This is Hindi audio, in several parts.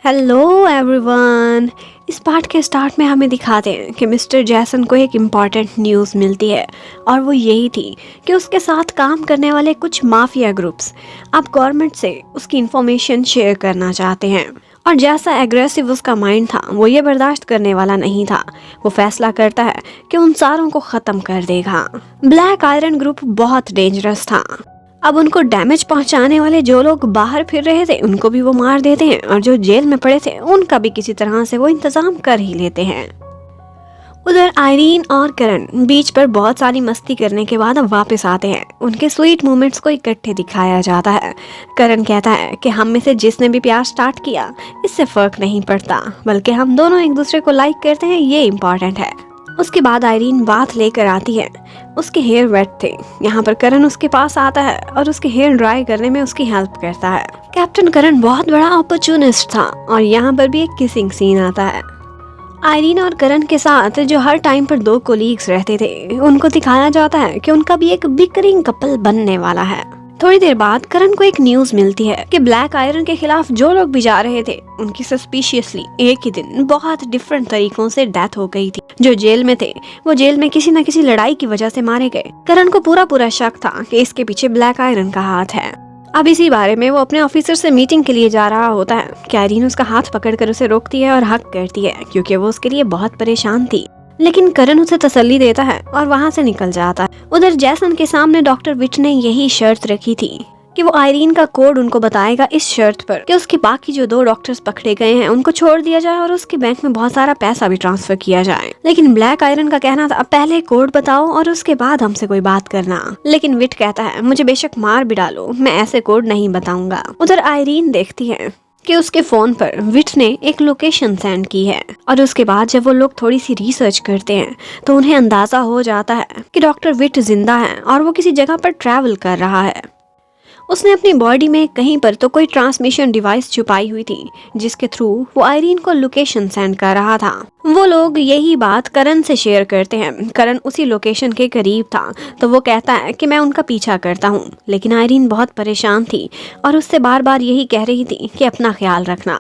Hello everyone. इस पार्ट के स्टार्ट में हमें दिखाते हैं कि मिस्टर जैसन को एक इम्पॉर्टेंट न्यूज़ मिलती है और वो यही थी कि उसके साथ काम करने वाले कुछ माफिया ग्रुप्स अब गवर्नमेंट से उसकी इंफॉर्मेशन शेयर करना चाहते हैं। और जैसा एग्रेसिव उसका माइंड था वो ये बर्दाश्त करने वाला नहीं था। वो फैसला करता है कि उन सारों को ख़त्म कर देगा। ब्लैक आयरन ग्रुप बहुत डेंजरस था। अब उनको डैमेज पहुंचाने वाले जो लोग बाहर फिर रहे थे उनको भी वो मार देते हैं और जो जेल में पड़े थे उनका भी किसी तरह से वो इंतजाम कर ही लेते हैं। उधर आयरीन और करण बीच पर बहुत सारी मस्ती करने के बाद अब वापस आते हैं। उनके स्वीट मोमेंट्स को इकट्ठे दिखाया जाता है। करण कहता है कि हम में से जिसने भी प्यार स्टार्ट किया इससे फर्क नहीं पड़ता, बल्कि हम दोनों एक दूसरे को लाइक करते हैं, ये इम्पोर्टेंट है। उसके बाद आयरीन बात लेकर आती है। उसके हेयर वेट थे। यहाँ पर करण उसके पास आता है और उसके हेयर ड्राई करने में उसकी हेल्प करता है। कैप्टन करण बहुत बड़ा अपॉर्चुनिस्ट था और यहाँ पर भी एक किसिंग सीन आता है। आयरीन और करण के साथ जो हर टाइम पर दो कोलीग्स रहते थे उनको दिखाया जाता है कि उनका भी एक बिकरिंग कपल बनने वाला है। थोड़ी देर बाद करण को एक न्यूज मिलती है कि ब्लैक आयरन के खिलाफ जो लोग भी जा रहे थे उनकी सस्पिशियसली एक ही दिन बहुत डिफरेंट तरीकों से डेथ हो गई थी। जो जेल में थे वो जेल में किसी न किसी लड़ाई की वजह से मारे गए। करण को पूरा शक था कि इसके पीछे ब्लैक आयरन का हाथ है। अब इसी बारे में वो अपने ऑफिसर से मीटिंग के लिए जा रहा होता है कि आयरीन उसका हाथ पकड़कर उसे रोकती है और हक करती है क्योंकि वो उसके लिए बहुत परेशान थी। लेकिन करण उसे तसल्ली देता है और वहाँ से निकल जाता है। उधर जैसन के सामने डॉक्टर विट ने यही शर्त रखी थी कि वो आयरीन का कोड उनको बताएगा इस शर्त पर कि उसके बाकी जो दो डॉक्टर्स पकड़े गए हैं उनको छोड़ दिया जाए और उसके बैंक में बहुत सारा पैसा भी ट्रांसफर किया जाए। लेकिन ब्लैक आयरन का कहना था पहले कोड बताओ और उसके बाद हमसे कोई बात करना। लेकिन विट कहता है मुझे बेशक मार भी डालो, मैं ऐसे कोड नहीं बताऊंगा। उधर आयरीन देखती है कि उसके फोन पर विट ने एक लोकेशन सेंड की है और उसके बाद जब वो लोग थोड़ी सी रिसर्च करते हैं तो उन्हें अंदाजा हो जाता है कि डॉक्टर विट जिंदा है और वो किसी जगह पर ट्रैवल कर रहा है। उसने अपनी बॉडी में कहीं पर तो कोई ट्रांसमिशन डिवाइस छुपाई हुई थी जिसके थ्रू वो आयरीन को लोकेशन सेंड कर रहा था। वो लोग यही बात करण से शेयर करते हैं। करण उसी लोकेशन के करीब था तो वो कहता है कि मैं उनका पीछा करता हूँ। लेकिन आयरीन बहुत परेशान थी और उससे बार बार यही कह रही थी कि अपना ख्याल रखना।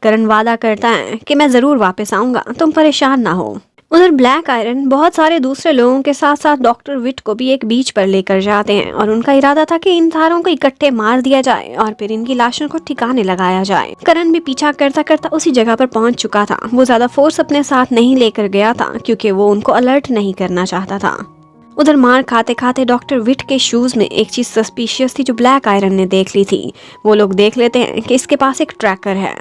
करण वादा करता है कि मैं ज़रूर वापस आऊँगा, तुम परेशान ना हो। उधर ब्लैक आयरन बहुत सारे दूसरे लोगों के साथ साथ डॉक्टर विट को भी एक बीच पर लेकर जाते हैं और उनका इरादा था कि इन तारों को इकट्ठे मार दिया जाए और फिर इनकी लाशों को ठिकाने लगाया जाए। करण भी पीछा करता करता उसी जगह पर पहुंच चुका था। वो ज्यादा फोर्स अपने साथ नहीं लेकर गया था क्योंकि वो उनको अलर्ट नहीं करना चाहता था। उधर मार खाते खाते डॉक्टर विट के शूज में एक चीज सस्पिशियस थी जो ब्लैक आयरन ने देख ली थी। वो लोग देख लेते हैं कि इसके पास एक ट्रैकर है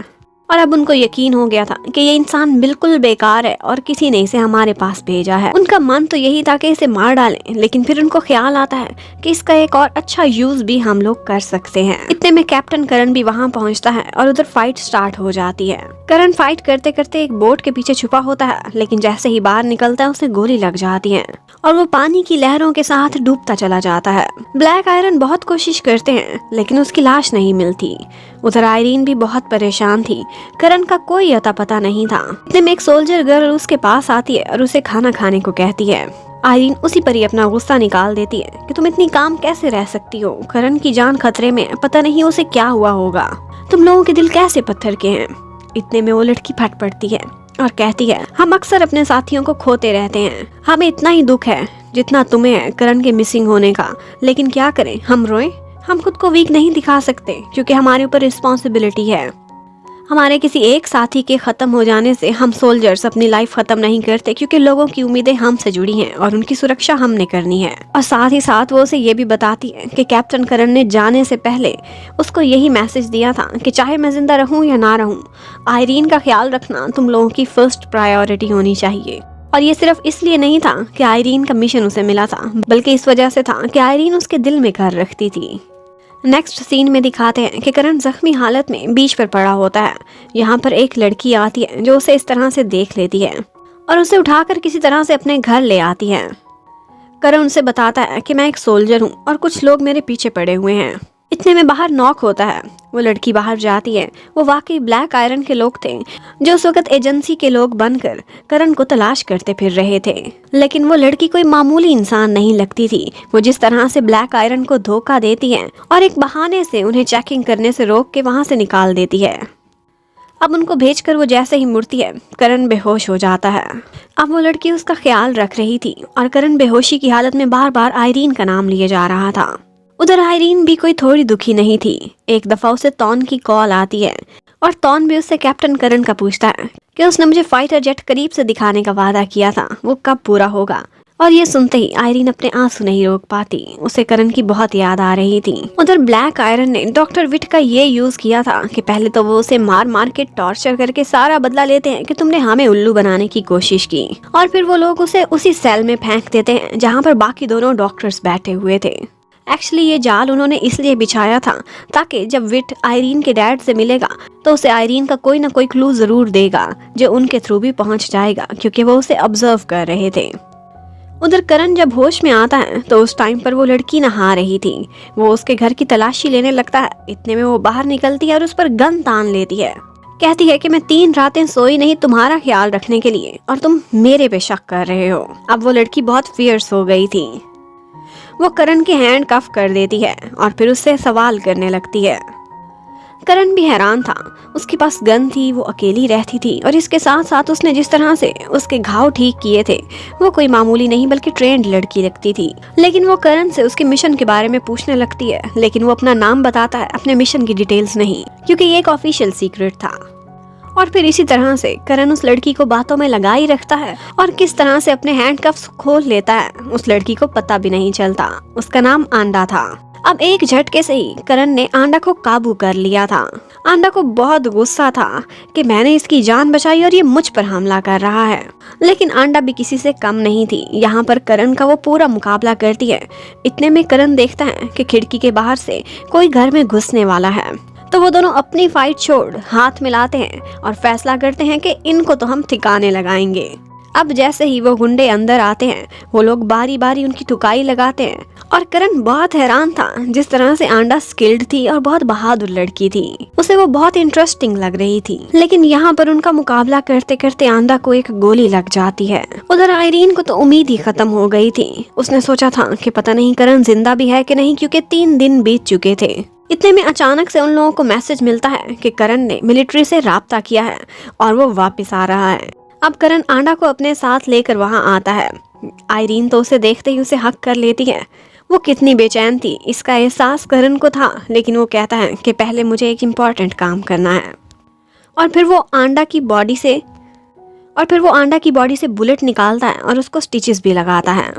और अब उनको यकीन हो गया था कि ये इंसान बिल्कुल बेकार है और किसी ने इसे हमारे पास भेजा है। उनका मन तो यही था कि इसे मार डालें, लेकिन फिर उनको ख्याल आता है कि इसका एक और अच्छा यूज भी हम लोग कर सकते हैं। इतने में कैप्टन करण भी वहां पहुंचता है और उधर फाइट स्टार्ट हो जाती है। करण फाइट करते करते एक बोट के पीछे छुपा होता है, लेकिन जैसे ही बाहर निकलता है उसे गोली लग जाती है और वो पानी की लहरों के साथ डूबता चला जाता है। ब्लैक आयरन बहुत कोशिश करते हैं लेकिन उसकी लाश नहीं मिलती। उधर आयरीन भी बहुत परेशान थी। करण का कोई अता पता नहीं था। इतने में एक सोल्जर गर्ल उसके पास आती है और उसे खाना खाने को कहती है। आयरीन उसी पर ही अपना गुस्सा निकाल देती है कि तुम इतनी काम कैसे रह सकती हो, करण की जान खतरे में, पता नहीं उसे क्या हुआ होगा, तुम लोगों के दिल कैसे पत्थर के हैं। इतने में वो लड़की फट पड़ती है और कहती है हम अक्सर अपने साथियों को खोते रहते हैं, हमें इतना ही दुख है जितना तुम्हें है करण के मिसिंग होने का, लेकिन क्या करें, हम रोएं, हम खुद को वीक नहीं दिखा सकते क्योंकि हमारे ऊपर रिस्पॉन्सिबिलिटी है। हमारे किसी एक साथी के ख़त्म हो जाने से हम सोल्जर्स अपनी लाइफ ख़त्म नहीं करते क्योंकि लोगों की उम्मीदें हमसे जुड़ी हैं और उनकी सुरक्षा हमने करनी है। और साथ ही साथ वो उसे ये भी बताती है कि कैप्टन करण ने जाने से पहले उसको यही मैसेज दिया था कि चाहे मैं जिंदा रहूं या ना रहूं, आयरीन का ख्याल रखना तुम लोगों की फर्स्ट प्रायोरिटी होनी चाहिए। और ये सिर्फ इसलिए नहीं था कि आयरीन का मिशन उसे मिला था, बल्कि इस वजह से था कि आयरीन उसके दिल में घर रखती थी। नेक्स्ट सीन में दिखाते हैं कि करण जख्मी हालत में बीच पर पड़ा होता है। यहाँ पर एक लड़की आती है जो उसे इस तरह से देख लेती है और उसे उठाकर किसी तरह से अपने घर ले आती है। करण उसे बताता है कि मैं एक सोल्जर हूँ और कुछ लोग मेरे पीछे पड़े हुए हैं। इतने में बाहर नॉक होता है। वो लड़की बाहर जाती है। वो वाकई ब्लैक आयरन के लोग थे जो उस वक्त एजेंसी के लोग बनकर करण को तलाश करते फिर रहे थे। लेकिन वो लड़की कोई मामूली इंसान नहीं लगती थी। वो जिस तरह से ब्लैक आयरन को धोखा देती है और एक बहाने से उन्हें चेकिंग करने से रोक के वहां से निकाल देती है। अब उनको भेजकर वो जैसे ही मुड़ती है, करण बेहोश हो जाता है। अब वो लड़की उसका ख्याल रख रही थी और करण बेहोशी की हालत में बार बार आयरीन का नाम लिए जा रहा था। उधर आयरीन भी कोई थोड़ी दुखी नहीं थी। एक दफा उसे तौन की कॉल आती है और तौन भी उससे कैप्टन करण का पूछता है कि उसने मुझे फाइटर जेट करीब से दिखाने का वादा किया था, वो कब पूरा होगा। और ये सुनते ही आयरीन अपने आंसू नहीं रोक पाती, उसे करण की बहुत याद आ रही थी। उधर ब्लैक आयरन ने डॉक्टर विट का ये यूज किया था कि पहले तो वो उसे मार मार के टॉर्चर करके सारा बदला लेते हैं कि तुमने हमें उल्लू बनाने की कोशिश की, और फिर वो लोग उसे उसी सेल में फेंक देते हैं जहाँ पर बाकी दोनों डॉक्टर्स बैठे हुए थे। एक्चुअली ये जाल उन्होंने इसलिए बिछाया था ताकि जब विट आयरीन के डैड से मिलेगा तो उसे आयरीन का कोई ना कोई क्लू जरूर देगा जो उनके थ्रू भी पहुंच जाएगा, क्योंकि वो उसे ऑब्जर्व कर रहे थे। उधर करण जब होश में आता है तो उस टाइम पर वो लड़की नहा रही थी। वो उसके घर की तलाशी लेने लगता है। इतने में वो बाहर निकलती है और उस पर गन तान लेती है। कहती है कि मैं 3 रातें सोई नहीं तुम्हारा ख्याल रखने के लिए और तुम मेरे पे शक कर रहे हो। अब वो लड़की बहुत फियर्स हो गई थी। वो करण के हैंड कफ कर देती है और फिर उससे सवाल करने लगती है। करण भी हैरान था। उसके पास गन थी, वो अकेली रहती थी और इसके साथ साथ उसने जिस तरह से उसके घाव ठीक किए थे वो कोई मामूली नहीं बल्कि ट्रेंड लड़की लगती थी। लेकिन वो करण से उसके मिशन के बारे में पूछने लगती है, लेकिन वो अपना नाम बताता है, अपने मिशन की डिटेल्स नहीं, क्योंकि ये एक ऑफिशियल सीक्रेट था। और फिर इसी तरह से करण उस लड़की को बातों में लगा ही रखता है और किस तरह से अपने हैंडकफ्स खोल लेता है उस लड़की को पता भी नहीं चलता। उसका नाम आंडा था। अब एक झटके से ही करण ने आंडा को काबू कर लिया था। आंडा को बहुत गुस्सा था कि मैंने इसकी जान बचाई और ये मुझ पर हमला कर रहा है, लेकिन आंडा भी किसी से कम नहीं थी। यहाँ पर करण का वो पूरा मुकाबला करती है। इतने में करण देखता है कि खिड़की के बाहर से कोई घर में घुसने वाला है, तो वो दोनों अपनी फाइट छोड़ हाथ मिलाते हैं और फैसला करते हैं कि इनको तो हम ठिकाने लगाएंगे। अब जैसे ही वो गुंडे अंदर आते हैं वो लोग बारी बारी उनकी ठुकाई लगाते हैं और करण बहुत हैरान था जिस तरह से आंडा स्किल्ड थी और बहुत बहादुर लड़की थी। उसे वो बहुत इंटरेस्टिंग लग रही थी। लेकिन यहाँ पर उनका मुकाबला करते करते आंडा को एक गोली लग जाती है। उधर आयरीन को तो उम्मीद ही खत्म हो गई थी। उसने सोचा था कि पता नहीं करण जिंदा भी है कि नहीं, क्योंकि 3 दिन बीत चुके थे। इतने में अचानक से उन लोगों को मैसेज मिलता है कि करण ने मिलिट्री से राब्ता किया है और वो वापस आ रहा है। अब करण आंडा को अपने साथ लेकर वहां आता है। आयरीन तो उसे देखते ही उसे हक कर लेती है। वो कितनी बेचैन थी इसका एहसास करण को था, लेकिन वो कहता है कि पहले मुझे एक इम्पॉर्टेंट काम करना है। और फिर वो आंडा की बॉडी से बुलेट निकालता है और उसको स्टिचेस भी लगाता है।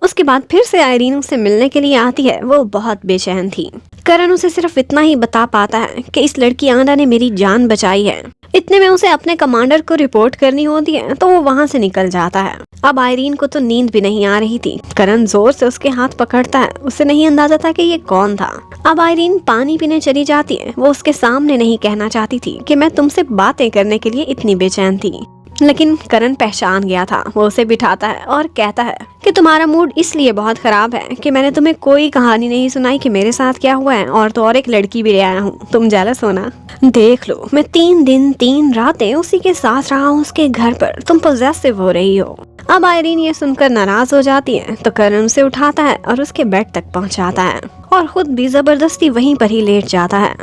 उसके बाद फिर से आयरीन उससे मिलने के लिए आती है। वो बहुत बेचैन थी। करण उसे सिर्फ इतना ही बता पाता है कि इस लड़की आंडा ने मेरी जान बचाई है। इतने में उसे अपने कमांडर को रिपोर्ट करनी होती है तो वो वहाँ से निकल जाता है। अब आयरीन को तो नींद भी नहीं आ रही थी। करण जोर से उसके हाथ पकड़ता है। उसे नहीं अंदाजा था कि ये कौन था। अब आयरीन पानी पीने चली जाती है। वो उसके सामने नहीं कहना चाहती थी कि मैं तुमसे बातें करने के लिए इतनी बेचैन थी, लेकिन करण पहचान गया था। वो उसे बिठाता है और कहता है कि तुम्हारा मूड इसलिए बहुत खराब है कि मैंने तुम्हें कोई कहानी नहीं सुनाई कि मेरे साथ क्या हुआ है, और तो और एक लड़की भी ले आया हूँ। तुम जेलस हो ना? देख लो, मैं 3 दिन 3 रातें उसी के साथ रहा हूँ उसके घर पर। तुम पॉजेसिव हो रही हो। अब आयरीन ये सुनकर नाराज हो जाती है तो करण उसे उठाता है और उसके बेड तक पहुँचाता है और खुद भी जबरदस्ती वहीं पर ही लेट जाता है।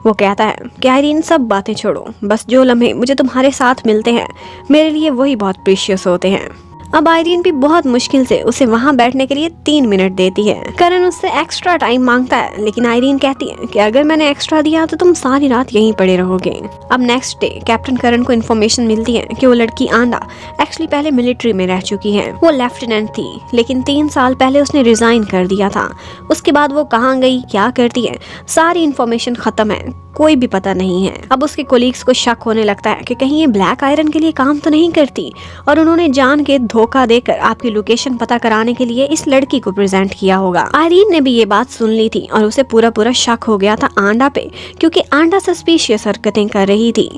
वो कहता है कि आयरीन सब बातें छोड़ो, बस जो लम्हे मुझे तुम्हारे साथ मिलते हैं मेरे लिए वही बहुत प्रीशियस होते हैं। अब आयरीन भी बहुत मुश्किल से उसे वहाँ बैठने के लिए 3 मिनट देती है। करण उससे एक्स्ट्रा टाइम मांगता है, लेकिन आयरीन कहती है कि अगर मैंने एक्स्ट्रा दिया तो तुम सारी रात यहीं पड़े रहोगे। अब नेक्स्ट डे कैप्टन करण को इन्फॉर्मेशन मिलती है कि वो लड़की आंडा एक्चुअली पहले मिलिट्री में रह चुकी है। वो लेफ्टिनेंट थी, लेकिन 3 साल पहले उसने रिजाइन कर दिया था। उसके बाद वो कहाँ गई, क्या करती है, सारी इन्फॉर्मेशन खत्म है, कोई भी पता नहीं है। अब उसके कोलीग्स को शक होने लगता है कि कहीं ये ब्लैक आयरन के लिए काम तो नहीं करती और उन्होंने जान के धोखा देकर आपकी लोकेशन पता कराने के लिए इस लड़की को प्रेजेंट किया होगा। आयरीन ने भी ये बात सुन ली थी और उसे पूरा शक हो गया था आंडा पे, क्योंकि आंडा सस्पिशियस हरकतें कर रही थी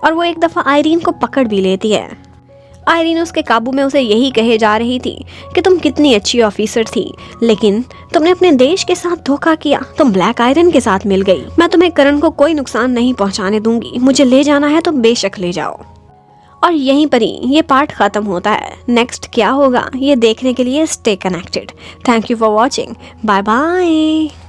और वो एक दफा आयरीन को पकड़ भी लेती है। आयरीन उसके काबू में उसे यही कहे जा रही थी कि तुम कितनी अच्छी ऑफिसर थी, लेकिन तुमने अपने देश के साथ धोखा किया, तुम ब्लैक आयरन के साथ मिल गई। मैं तुम्हें करण को कोई नुकसान नहीं पहुंचाने दूंगी, मुझे ले जाना है तो बेशक ले जाओ। और यहीं पर ही ये पार्ट खत्म होता है। नेक्स्ट क्या होगा ये देखने के लिए stay connected. Thank you for watching. Bye bye.